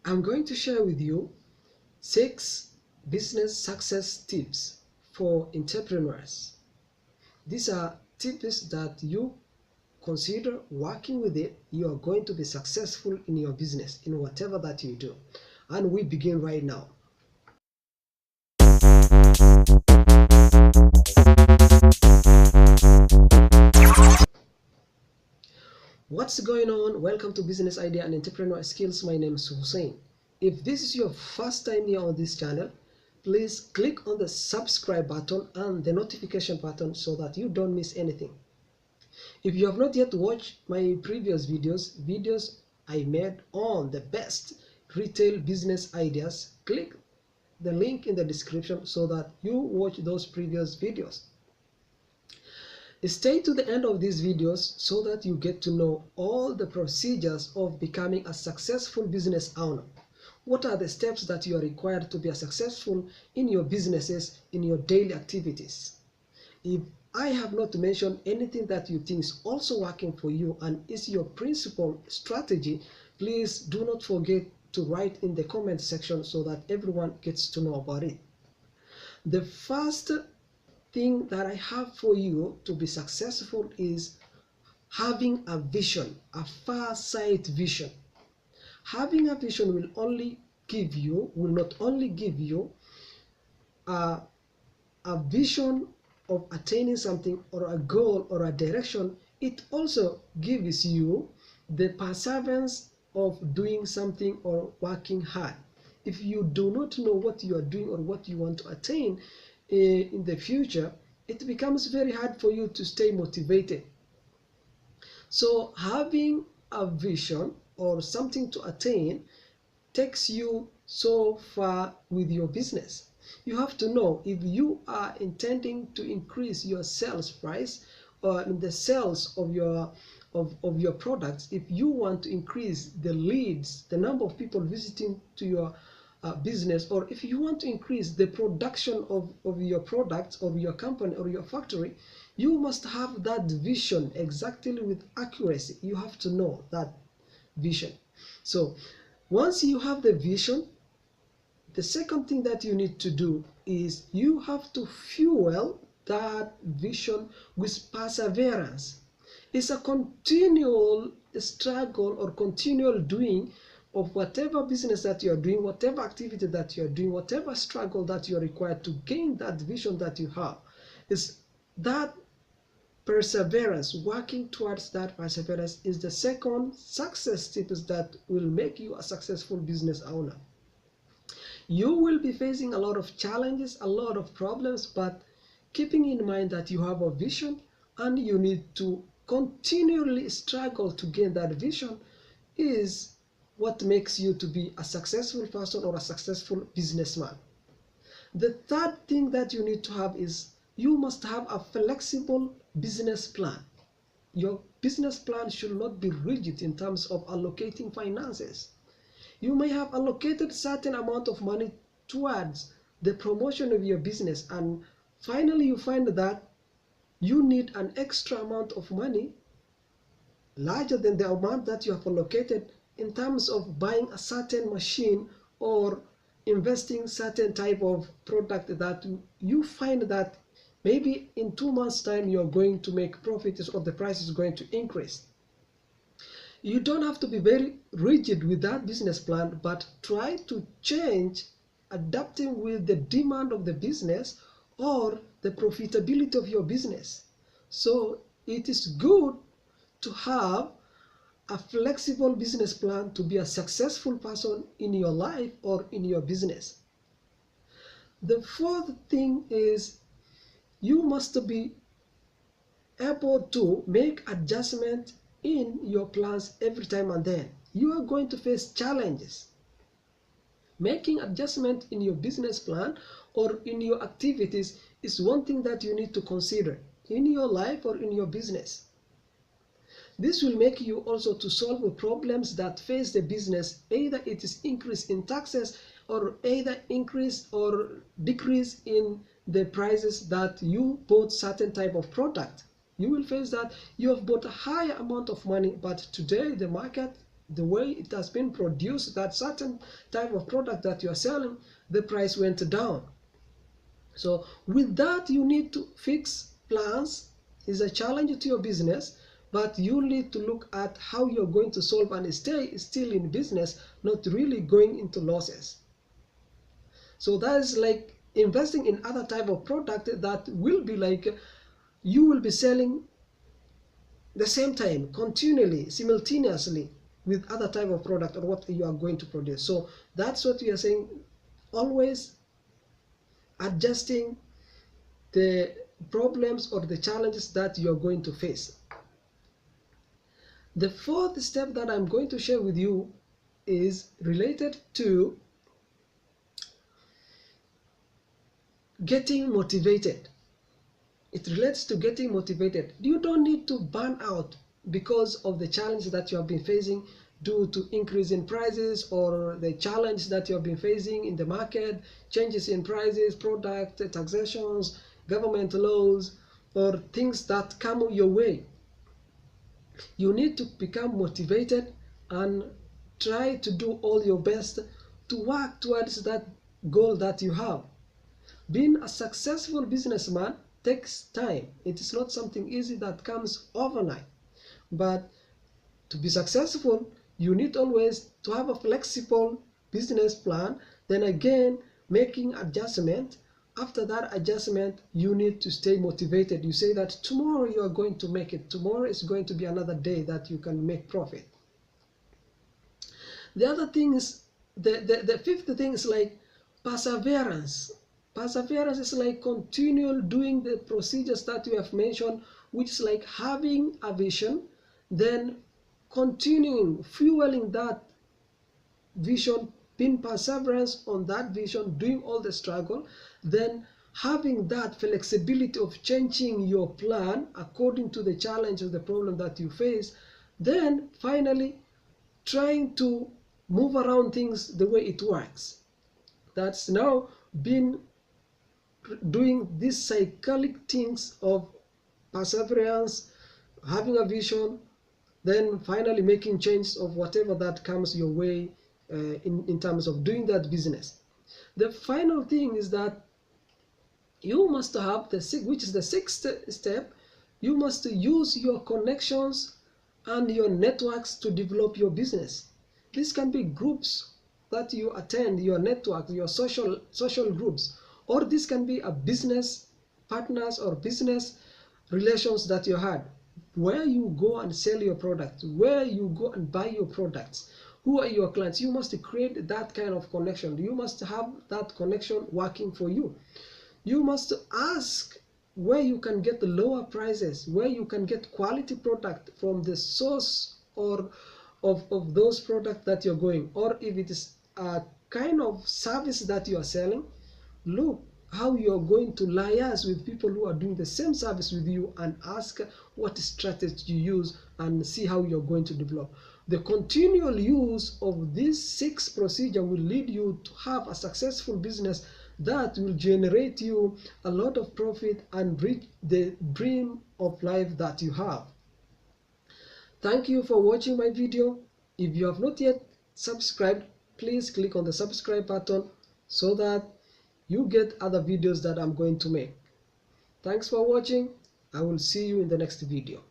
I'm going to share with you 6 business success tips for entrepreneurs. These are tips that you consider working with it, you are going to be successful in your business, in whatever that you do. And we begin right now. What's going on? Welcome to Business Idea and Entrepreneur Skills. My name is Hussein. If this is your first time here on this channel, please click on the subscribe button and the notification button so that you don't miss anything. If you have not yet watched my previous videos I made on the best retail business ideas, click the link in the description so that you watch those previous videos. Stay to the end of these videos so that you get to know all the procedures of becoming a successful business owner. What are the steps that you are required to be successful in your businesses, in your daily activities? If I have not mentioned anything that you think is also working for you and is your principal strategy, please do not forget to write in the comment section so that everyone gets to know about it. The first thing that I have for you to be successful is having a vision, a far-sight vision. Having a vision will not only give you a vision of attaining something or a goal or a direction, it also gives you the perseverance of doing something or working hard. If you do not know what you are doing or what you want to attain in the future, it becomes very hard for you to stay motivated. So having a vision or something to attain takes you so far with your business. You have to know if you are intending to increase your sales price or the sales of your products. If you want to increase the leads, the number of people visiting to your business, or if you want to increase the production of your products or your company or your factory, you must have that vision exactly with accuracy. You have to know that vision. So once you have the vision, the second thing that you need to do is you have to fuel that vision with perseverance. It's a continual struggle or continual doing of whatever business that you're doing, whatever activity that you're doing, whatever struggle that you're required to gain that vision that you have. Is that perseverance, working towards that perseverance is the second success tips that will make you a successful business owner. You will be facing a lot of challenges, a lot of problems, but keeping in mind that you have a vision and you need to continually struggle to gain that vision is what makes you to be a successful person or a successful businessman. The third thing that you need to have is you must have a flexible business plan. Your business plan should not be rigid in terms of allocating finances. You may have allocated certain amount of money towards the promotion of your business, and finally you find that you need an extra amount of money larger than the amount that you have allocated in terms of buying a certain machine or investing certain type of product that you find that maybe in 2 months time you're going to make profits or the price is going to increase. You don't have to be very rigid with that business plan, but try to change, adapting with the demand of the business or the profitability of your business. So it is good to have a flexible business plan to be a successful person in your life or in your business. The fourth thing is you must be able to make adjustment in your plans every time and then. You are going to face challenges. Making adjustment in your business plan or in your activities is one thing that you need to consider in your life or in your business. This will make you also to solve the problems that face the business, either it is increase in taxes or either increase or decrease in the prices that you bought certain type of product. You will face that you have bought a higher amount of money, but today the market the way it has been produced, that certain type of product that you are selling, the price went down. So with that, you need to fix plans. Is a challenge to your business, but you need to look at how you're going to solve and stay still in business, not really going into losses. So that is like investing in other type of product that will be like you will be selling the same time continually, simultaneously with other type of product or what you are going to produce. So that's what we are saying, always adjusting the problems or the challenges that you're going to face. The fourth step that I'm going to share with you is related to getting motivated. It relates to getting motivated. You don't need to burn out because of the challenge that you have been facing due to increase in prices, or the challenge that you have been facing in the market, changes in prices, product taxations, government laws, or things that come your way. You need to become motivated and try to do all your best to work towards that goal that you have. Being a successful businessman takes time. It is not something easy that comes overnight. But to be successful, you need always to have a flexible business plan. Then again, making adjustment. After that adjustment, you need to stay motivated. You say that tomorrow you are going to make it. Tomorrow is going to be another day that you can make profit. The other thing is, the fifth thing is like perseverance. Perseverance is like continual doing the procedures that you have mentioned, which is like having a vision, then continuing, fueling that vision, being perseverance on that vision, doing all the struggle, then having that flexibility of changing your plan according to the challenge or the problem that you face, then finally trying to move around things the way it works. That's now been doing these cyclic things of perseverance, having a vision, then finally making change of whatever that comes your way in terms of doing that business. The final thing is that you must have which is the sixth step, you must use your connections and your networks to develop your business. This can be groups that you attend, your network, your social groups, or this can be a business partners or business relations that you had, where you go and sell your product, where you go and buy your products, who are your clients. You must create that kind of connection. You must have that connection working for you. You must ask where you can get the lower prices, where you can get quality product from the source or of those products that you're going, or if it is a kind of service that you are selling, look how you're going to liaise with people who are doing the same service with you and ask what strategy you use and see how you're going to develop. The continual use of these 6 procedures will lead you to have a successful business that will generate you a lot of profit and reach the dream of life that you have. Thank you for watching my video. If you have not yet subscribed, please click on the subscribe button so that you get other videos that I'm going to make. Thanks for watching. I will see you in the next video.